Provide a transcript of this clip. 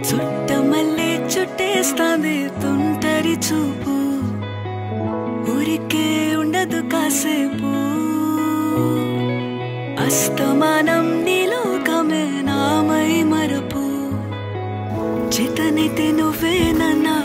చుట్టమల్లే చుట్టేస్తాంది తుంటరి చూపు ఊరికే ఉండదు కాసేపు అస్తమానం నీలోకమే నామై మరపు చేతనైతే నువ్వే నన్నా